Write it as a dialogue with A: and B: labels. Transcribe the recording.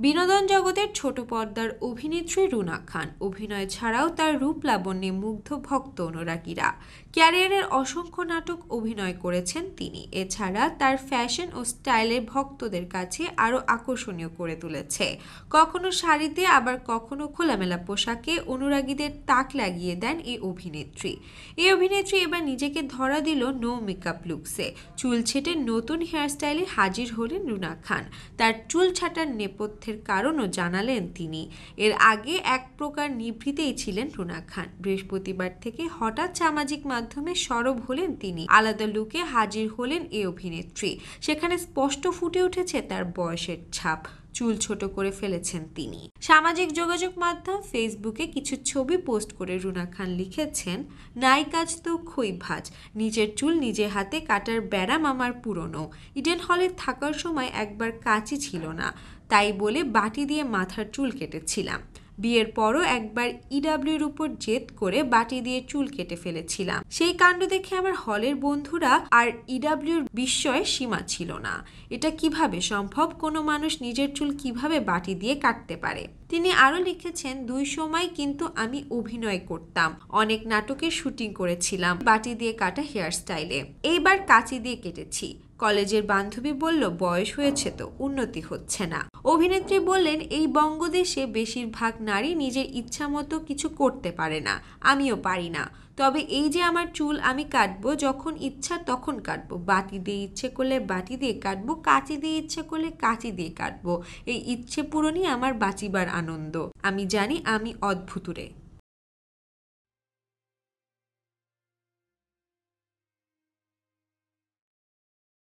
A: বিনোদন জগতের ছোট পর্দার অভিনেত্রী রুনা খান অভিনয় ছাড়াও তার রূপ লাবণ্যে মুগ্ধ ভক্ত অনুরাগীরা। ক্যারিয়ারের অসংখ্য নাটক অভিনয় করেছেন তিনি। এছাড়া তার ফ্যাশন ও স্টাইলের ভক্তদের কাছে আরও আকর্ষণীয় করে তুলেছে। কখনো শাড়িতে আবার কখনো খোলামেলা পোশাকে অনুরাগীদের তাক লাগিয়ে দেন এই অভিনেত্রী এবার নিজেকে ধরা দিল নো মেকআপ লুকসে। চুল ছেটে নতুন হেয়ারস্টাইলে হাজির হলেন রুনা খান। তার চুল ছাটার নেপথ্যের কারণও জানালেন তিনি। এর আগে এক প্রকার নিভৃতেই ছিলেন রুনা খান। বৃহস্পতিবার থেকে হঠাৎ সামাজিক মাধ্যমে সরব হলেন তিনি। আলাদা লুকে হাজির হলেন এই অভিনেত্রী। সেখানে স্পষ্ট ফুটে উঠেছে তার বয়সের ছাপ। চুল ছোট করে ফেলেছেন তিনি। সামাজিক যোগাযোগ মাধ্যম ফেসবুকে কিছু ছবি পোস্ট করে রুনা খান লিখেছেন, নাই কাজ তো খই ভাজ, নিজের চুল নিজে হাতে কাটার ব্যারাম আমার পুরনো। ইডেন হলে থাকার সময় একবার কাঁচি ছিল না, তাই বলে বাটি দিয়ে মাথার চুল কেটেছিলাম। বিয়ের পরও একবার ইডাব্লিউর উপর জেদ করে বাটি দিয়ে চুল কেটে ফেলেছিলাম। সেই কাণ্ড দেখে আমার হলের বন্ধুরা আর ইডাব্লিউর বিস্ময়ের সীমা ছিল না। এটা কিভাবে সম্ভব? কোনো মানুষ নিজের চুল কিভাবে বাটি দিয়ে কাটতে পারে? তিনি আরও লিখেছেন, দুই সময় কিন্তু আমি অভিনয় করতাম, অনেক নাটকের শুটিং করেছিলাম বাটি দিয়ে কাটা হেয়ারস্টাইলে। এইবার কাঁচি দিয়ে কেটেছি। কলেজের বান্ধবী বলল, বয়স হয়েছে তো, উন্নতি হচ্ছে না। অভিনেত্রী বললেন, এই বঙ্গদেশে বেশিরভাগ নারী নিজের ইচ্ছা মতো কিছু করতে পারে না, আমিও পারি না। তবে এই যে আমার চুল আমি কাটবো, যখন ইচ্ছা তখন কাটবো। বাটি দিয়ে ইচ্ছে করলে বাটি দিয়ে কাটবো, কাঁচি দিয়ে ইচ্ছে করলে কাঁচি দিয়ে কাটবো। এই ইচ্ছে পূরণই আমার বাঁচিবার আনন্দ। আমি জানি আমি অদ্ভুতুরে।